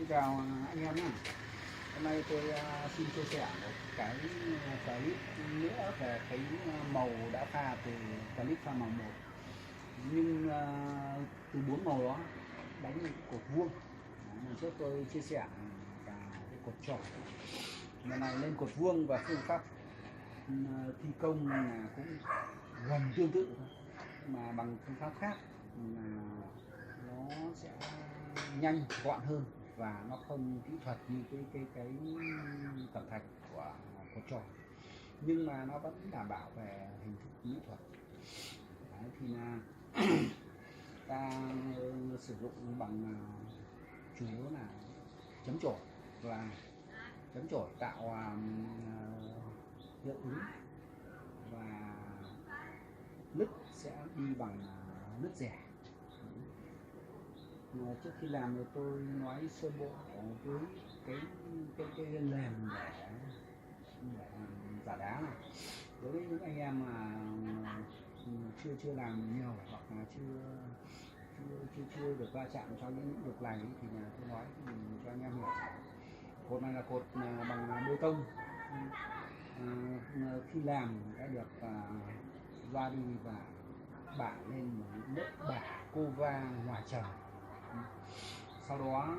Xin chào anh em nhé. Hôm nay tôi xin chia sẻ một cái clip nữa về cái màu đã pha từ clip pha màu 1. Nhưng từ 4 màu đó đánh những cái cột vuông. Lần trước tôi chia sẻ cả cái cột tròn. Lần này lên cột vuông và phương pháp thi công là cũng gần tương tự thôi, mà bằng phương pháp khác là nó sẽ nhanh gọn hơn và nó không kỹ thuật như cái cẩm thạch của cột tròn, nhưng mà nó vẫn đảm bảo về hình thức mỹ thuật. Đấy, thì là ta sử dụng bằng chủ yếu là chấm trổ, và chấm trổ tạo hiệu ứng, và nứt sẽ đi bằng nứt rẻ. Trước khi làm thì tôi nói sơ bộ với cái nền để giả đá này. Đối với những anh em mà chưa làm nhiều hoặc là chưa được va chạm trong những lĩnh vực này thì là tôi nói cho anh em hiểu. Cột này là cột bằng bê tông. Khi làm đã được va đi và bả lên một lớp bả cova ngoài trần, sau đó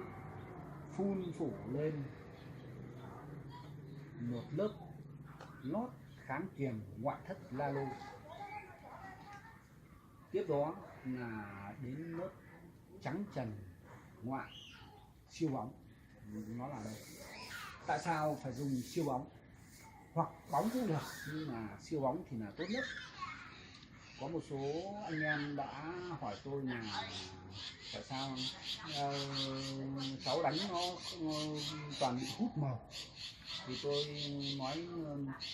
phun phủ lên một lớp lót kháng kiềm ngoại thất lalo. Tiếp đó là đến lớp trắng trần ngoại siêu bóng. Nó là đây. Tại sao phải dùng siêu bóng hoặc bóng cũng được, nhưng mà siêu bóng thì là tốt nhất. Có một số anh em đã hỏi tôi là tại sao cháu đánh nó toàn bị hút màu, thì tôi nói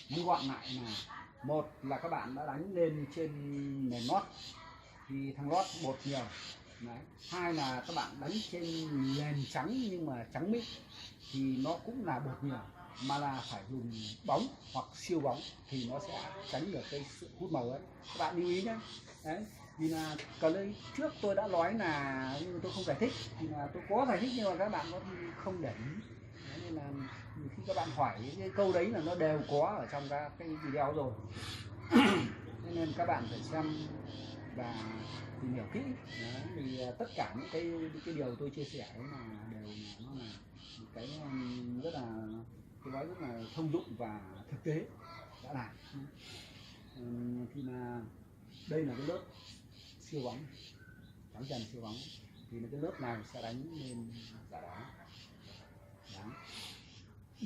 ngắn gọn lại là: một là các bạn đã đánh lên trên nền lót thì thằng lót bột nhiều. Đấy. Hai là các bạn đánh trên nền trắng nhưng mà trắng mịn thì nó cũng là bột nhiều, mà là phải dùng bóng hoặc siêu bóng thì nó sẽ tránh được cái sự hút màu ấy. Các bạn lưu ý nhé. Đấy, vì là clip trước tôi đã nói là, nhưng tôi không giải thích, thì là tôi có giải thích nhưng mà các bạn có không để ý. Đấy, nên là khi các bạn hỏi cái câu đấy là nó đều có ở trong các cái video rồi. Nên các bạn phải xem và tìm hiểu kỹ. Đấy, thì tất cả những cái điều tôi chia sẻ đấy là đều nó là cái rất là, tôi nói rất là thông dụng và thực tế đã làm. Thì là đây là cái lớp siêu bóng trắng trần siêu bóng, thì là cái lớp này sẽ đánh lên giả đá.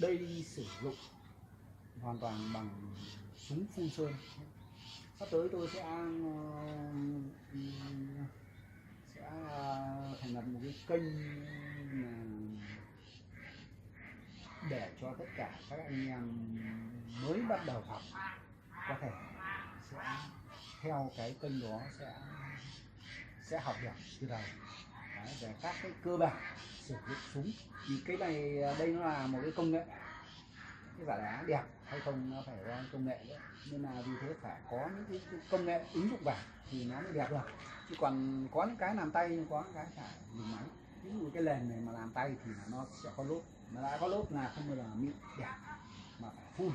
Đây sử dụng hoàn toàn bằng súng phun sơn. Sắp tới tôi sẽ thành lập một cái kênh để cho tất cả các anh em mới bắt đầu học có thể sẽ theo cái kênh đó sẽ học được từ đầu. Đấy, về các cái cơ bản sử dụng súng. Thì cái này đây nó là một cái công nghệ, cái giả đá đẹp hay không nó phải có công nghệ nữa, nên là vì thế phải có những cái công nghệ ứng dụng vào thì nó mới đẹp được. Chứ còn có những cái làm tay nhưng có những cái phải dùng máy. Ví dụ cái nền này mà làm tay thì nó sẽ có lốp, mà đã có lốp là không bao giờ mịn đẹp, mà phải phun.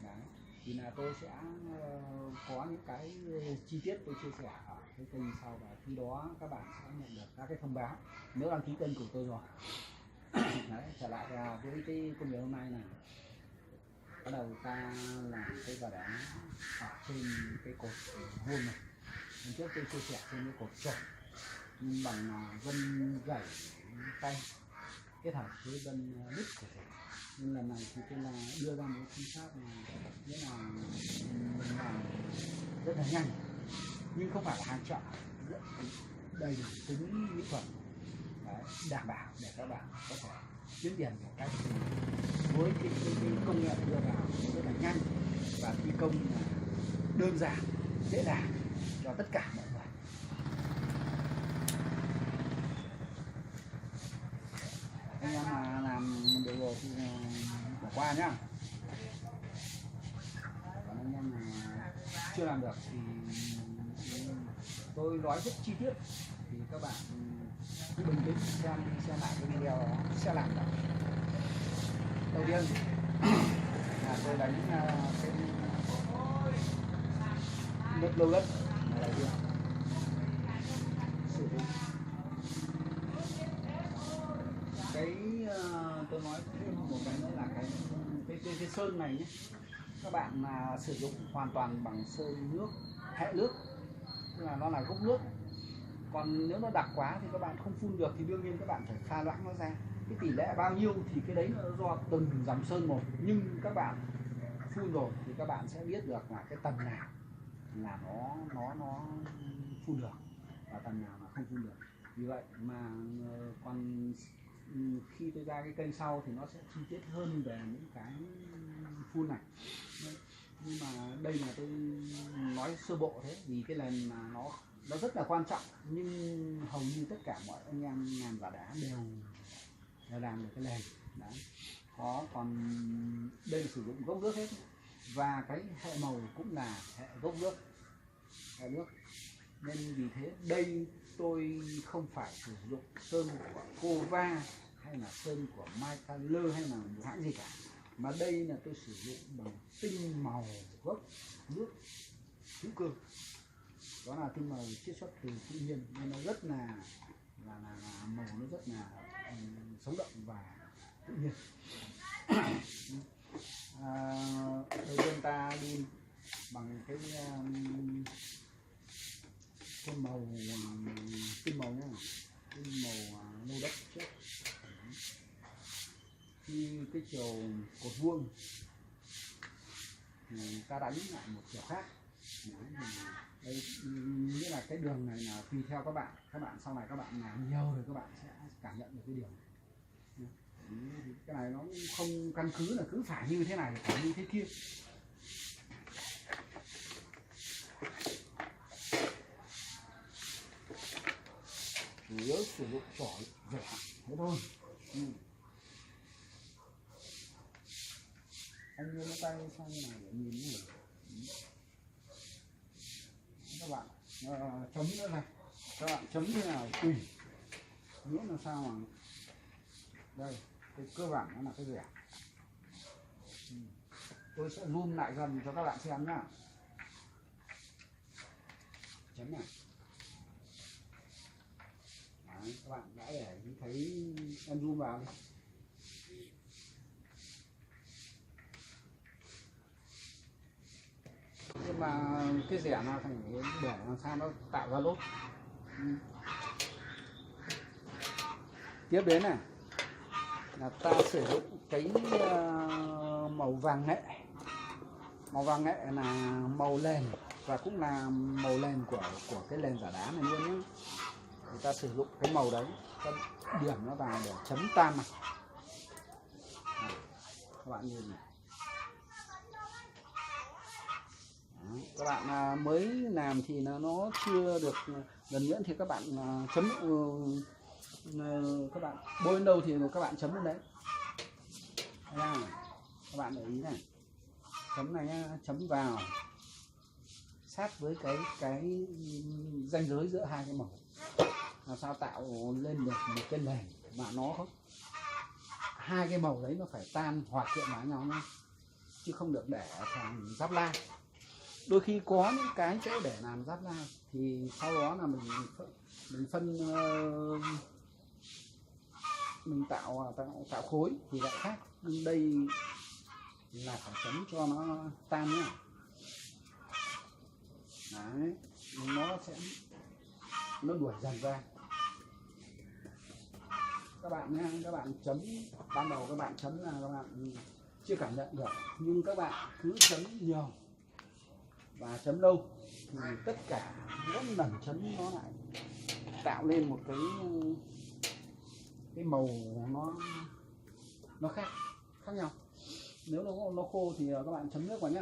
Đấy, thì là tôi sẽ có những cái chi tiết tôi chia sẻ ở cái kênh sau, và khi đó các bạn sẽ nhận được các cái thông báo nếu đăng ký kênh của tôi rồi. Đấy, trở lại với cái công việc hôm nay này, bắt đầu ta làm cái giả đá ở trên cái cột vuông này. Lần trước tôi chia sẻ trên cái cột tròn bằng vân gảy tay kết hợp với vân đứt của thể. Nhưng lần này thì tôi là đưa ra một phương pháp nghĩa là mình làm rất là nhanh, nhưng không phải là hàng chợ, đầy đủ tính mỹ thuật. Đấy, đảm bảo để các bạn có thể kiếm tiền một cách với cái công nghệ đưa vào rất là nhanh, và thi công là đơn giản, dễ làm cho tất cả mọi người. Anh em mà làm được rồi thì bỏ qua nhá. Còn anh em mà chưa làm được thì tôi nói rất chi tiết, thì các bạn bình tĩnh xem lại cái video đó sẽ làm được. Đầu tiên là tôi đánh cái nước lâu đất này là sử dụng cái tôi nói thêm một cái nữa là cái sơn này nhé, các bạn mà sử dụng hoàn toàn bằng sơn nước hệ nước, tức là nó là gốc nước. Còn nếu nó đặc quá thì các bạn không phun được thì đương nhiên các bạn phải pha loãng nó ra. Cái tỷ lệ bao nhiêu thì cái đấy nó do từng dòng sơn một, nhưng các bạn phun rồi thì các bạn sẽ biết được là cái tầng nào là nó phun được và tầng nào mà không phun được. Vì vậy mà còn khi tôi ra cái kênh sau thì nó sẽ chi tiết hơn về những cái phun này. Nhưng mà đây là tôi nói sơ bộ thế, vì cái lần mà nó rất là quan trọng, nhưng hầu như tất cả mọi anh em làm giả đá đều làm được cái nền đấy. Còn đây là sử dụng gốc nước hết, và cái hệ màu cũng là hệ gốc nước, hệ nước. Nên vì thế đây tôi không phải sử dụng sơn của Cova hay là sơn của Michaler hay là một hãng gì cả, mà đây là tôi sử dụng bằng tinh màu gốc nước hữu cơ. Đó là tinh màu chiết xuất từ tự nhiên nên nó rất là màu, nó rất là sống động và tự nhiên. Đầu tiên ta đi bằng cái màu tinh màu nhá, tinh màu nâu đất trước. Khi cái chiều cột vuông thì ta đánh lại một chiều khác. Đây nghĩa là cái đường này là tùy theo các bạn sau này các bạn làm nhiều rồi các bạn sẽ cảm nhận được cái điều này. Cái này nó không căn cứ là cứ phải như thế này phải như thế kia. Chủ yếu sử dụng chổi rẻ thế thôi. Anh đưa nó tay sang như này để nhìn như này. Các bạn chấm nữa này, các bạn chấm như nào tùy, miễn làm sao mà đây cái cơ bản nó là cái rẻ. Tôi sẽ zoom lại gần cho các bạn xem nhá. Chấm này. Đấy, các bạn đã để thấy em zoom vào đi. Nhưng mà cái rẻ nào phải để làm sao nó tạo ra lốt. Tiếp đến này là ta sử dụng cái màu vàng nghệ. Màu vàng nghệ là màu nền và cũng là màu nền của cái nền giả đá này luôn nhé. Thì ta sử dụng cái màu đấy, ta điểm nó vào để chấm tan này. Các bạn nhìn này. Các bạn mới làm thì nó chưa được gần nhuyễn thì các bạn chấm các bạn bôi lên đâu thì các bạn chấm lên đấy. Các bạn để ý này, chấm này nhá, chấm vào sát với cái ranh giới giữa hai cái màu, làm sao tạo lên được một cái nền mà nó không, hai cái màu đấy nó phải tan hòa quyện vào nhau nhá, chứ không được để thành giáp la. Đôi khi có những cái chỗ để làm giáp la thì sau đó là mình phân mình tạo khối thì lại khác, nhưng đây là phải chấm cho nó tan nhá. Đấy, nó đuổi dần ra. Các bạn nhé, các bạn chấm ban đầu các bạn chấm là các bạn chưa cảm nhận được, nhưng các bạn cứ chấm nhiều và chấm lâu thì tất cả mỗi lần chấm nó lại tạo lên một cái màu nó khác nhau. Nếu nó khô thì các bạn chấm nước vào nhá.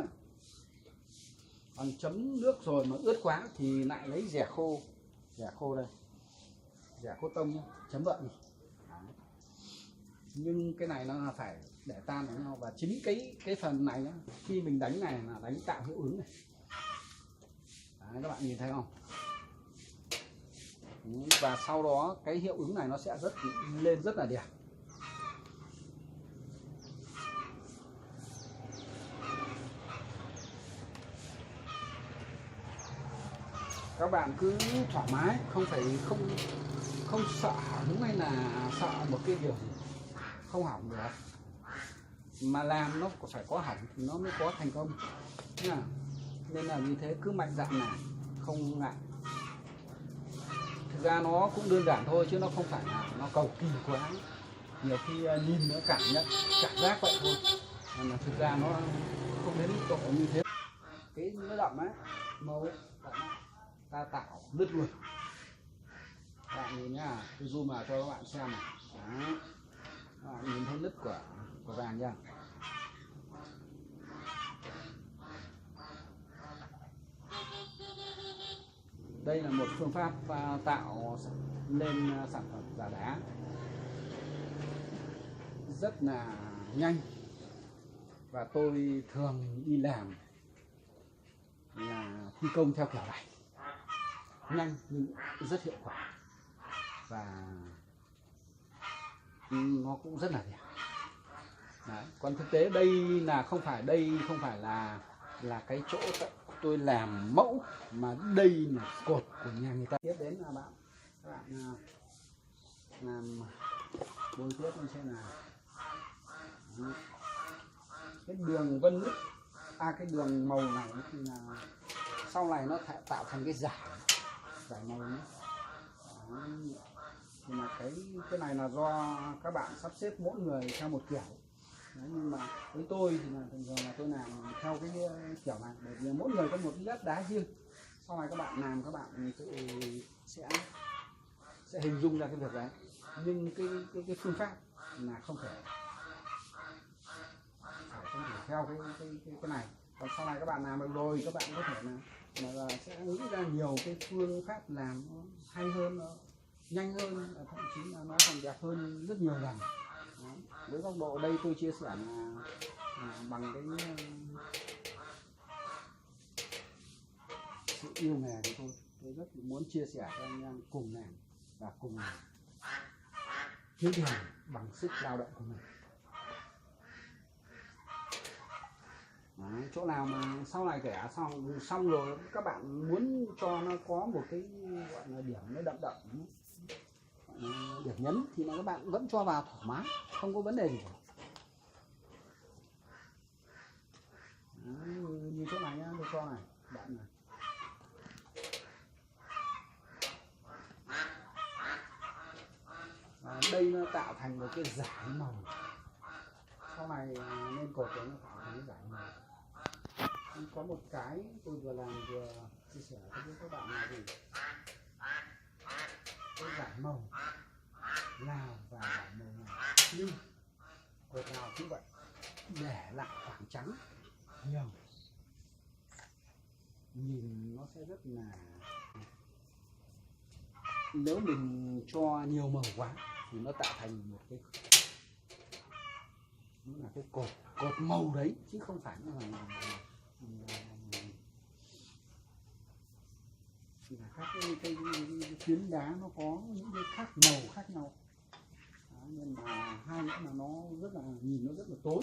Còn chấm nước rồi mà ướt quá thì lại lấy dẻ khô đây, dẻ khô tông nhá, chấm vận. Nhưng cái này nó là phải để tan với nhau, và chính cái phần này nhá, khi mình đánh này là đánh tạo hiệu ứng này. Đấy, các bạn nhìn thấy không? Và sau đó cái hiệu ứng này nó sẽ lên rất là đẹp. Các bạn cứ thoải mái, không sợ hỏng hay là sợ một cái điều gì không hỏng được, mà làm nó phải có hỏng thì nó mới có thành công nha. Nên là như thế, cứ mạnh dạn làm, không ngại. Thực ra nó cũng đơn giản thôi chứ nó không phải là nó cầu kỳ quá. Nhiều khi nhìn nó cảm giác vậy thôi, mà thực ra nó không đến mức độ như thế. Cái nó đậm ấy, màu ấy, đậm ấy, ta tạo lứt luôn. Các bạn nhìn nhá, tôi zoom vào cho các bạn xem này. Đó. Các bạn nhìn thấy lứt của vàng chưa? Đây là một phương pháp tạo lên sản phẩm giả đá rất là nhanh, và tôi thường đi làm là thi công theo kiểu này, nhanh nhưng rất hiệu quả, và nó cũng rất là đẹp. Đấy. Còn thực tế đây không phải là cái chỗ tôi làm mẫu, mà đây là cột của nhà người ta. Tiếp đến là các bạn làm bôi tiếp lên xem nào. Cái đường vân nứt, cái đường màu này thì là sau này nó tạo thành cái giải màu nữa. Nhưng mà cái này là do các bạn sắp xếp mỗi người theo một kiểu. Đấy, nhưng mà với tôi thì là thường thường là tôi làm theo cái kiểu này, bởi vì mỗi người có một cái lớp đá riêng. Sau này các bạn làm, các bạn tự sẽ hình dung ra cái việc đấy. Nhưng cái phương pháp là không thể theo cái này. Còn sau này các bạn làm được rồi, các bạn có thể là sẽ nghĩ ra nhiều cái phương pháp làm nó hay hơn, nó nhanh hơn, thậm chí là nó còn đẹp hơn rất nhiều lần. Đó. Với góc độ đây tôi chia sẻ là bằng cái sự yêu nghề của tôi rất muốn chia sẻ cho anh em cùng làm và cùng kiếm tiền bằng sức lao động của mình. Đấy, chỗ nào mà sau này kể xong rồi các bạn muốn cho nó có một cái gọi là điểm nó đậm điểm nhấn thì là các bạn vẫn cho vào thoải mái, không có vấn đề gì cả. Đấy, như chỗ này nhá, tôi cho này bạn này. Đây nó tạo thành một cái dải màu, sau này lên cột nó tạo thành cái dải màu. Có một cái tôi vừa làm vừa chia sẻ với các bạn là gì, cái dải màu nào và dải màu nào, nhưng cột nào cũng vậy, để lại khoảng trắng nhiều, nhìn nó sẽ rất là, nếu mình cho nhiều màu quá thì nó tạo thành một cái, nó là cái cột màu đấy, chứ không phải là các cái phiến đá nó có những cái màu khác nhau. Đó, nên mà hai nữa là nó rất là nhìn nó rất là tối.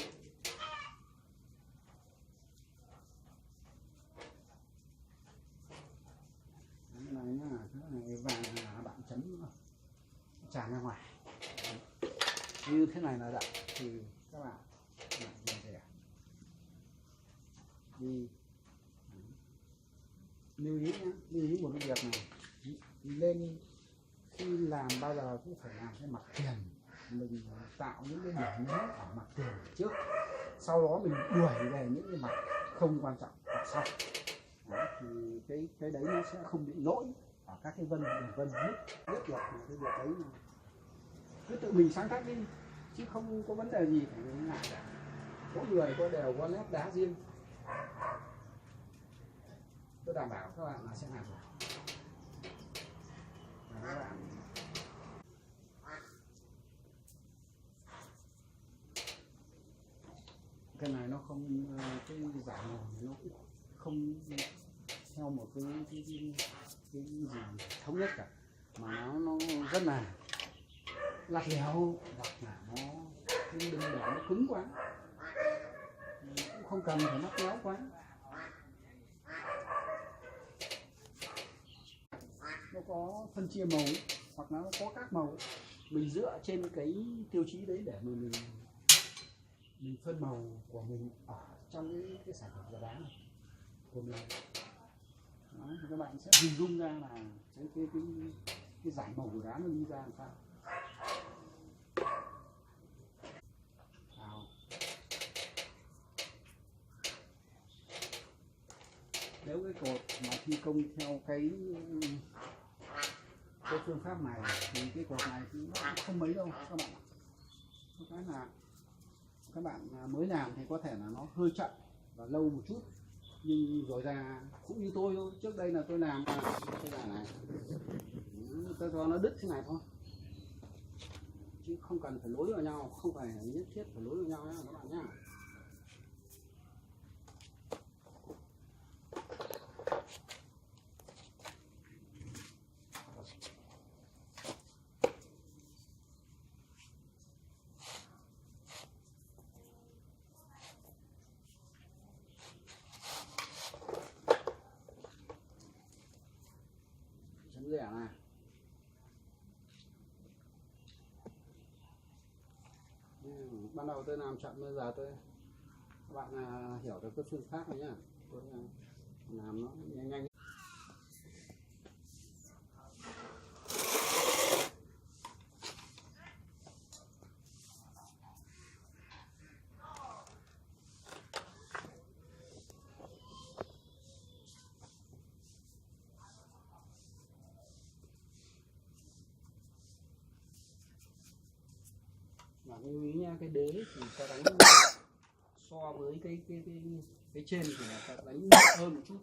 Cái này nhá, cái này vàng là bạn chấm tràn ra ngoài. Như thế này là đậm thì các bạn lại về rẻ đi. Lưu ý nhé, lưu ý một cái việc này, lên khi làm bao giờ cũng phải làm cái mặt tiền, mình tạo những cái điểm nhấn ở mặt tiền trước, sau đó mình đuổi về những cái mặt không quan trọng ở sau. Đó, thì cái đấy nó sẽ không bị lỗi ở các cái đường vân nhất được. Cái việc đấy cứ tự mình sáng tác đi, chứ không có vấn đề gì phải ngại cả. Mỗi người đều có nét đá riêng, tôi đảm bảo các bạn là sẽ làm được. Các bạn cái này nó không, cái giải màu nó cũng không theo một cái gì thống nhất cả. mà nó rất là lặt léo, hoặc là nó đừng để nó cứng quá, cũng không cần phải lắt léo quá. Nó có phân chia màu hoặc là nó có các màu, mình dựa trên cái tiêu chí đấy để mình phân màu của mình ở trong cái sản phẩm giả đá này của mình. Đấy, thì các bạn sẽ hình dung ra là cái giải màu của đá nó đi ra làm sao. Nếu cái cột mà thi công theo cái phương pháp này thì cái cột này thì nó không mấy đâu các bạn ạ. Cái là các bạn mới làm thì có thể là nó hơi chậm và lâu một chút, nhưng rồi ra cũng như tôi thôi. Trước đây là tôi làm cái này tôi cho nó đứt thế này thôi, chứ không cần phải nối vào nhau, không phải nhất thiết phải nối vào nhau nhé các bạn nhé. Chấm rẻ này. Ban đầu tôi làm chậm, bây giờ các bạn hiểu được cái phương pháp này nhá. Tôi làm nó nhanh nhanh. Và lưu ý nha, cái đế thì ta đánh so với cái trên thì ta đánh hơn một chút.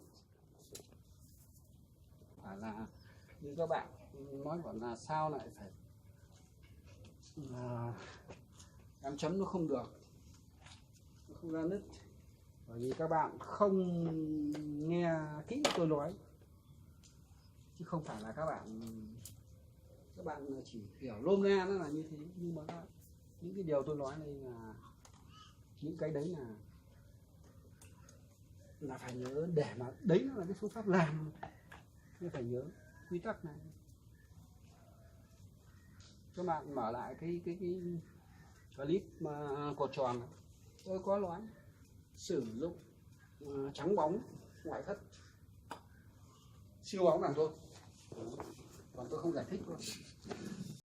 Phải là như các bạn nói còn là sao lại phải em chấm nó không được, nó không ra nứt, bởi vì các bạn không nghe kỹ tôi nói, chứ không phải là các bạn chỉ hiểu lôm nghe nó là như thế. Nhưng mà những cái điều tôi nói đây là những cái đấy là phải nhớ, để mà đấy là cái phương pháp làm nên phải nhớ quy tắc này. Các bạn mở lại cái clip mà cột tròn này, tôi có nói sử dụng trắng bóng ngoại thất, siêu bóng làm thôi, còn tôi không giải thích thôi.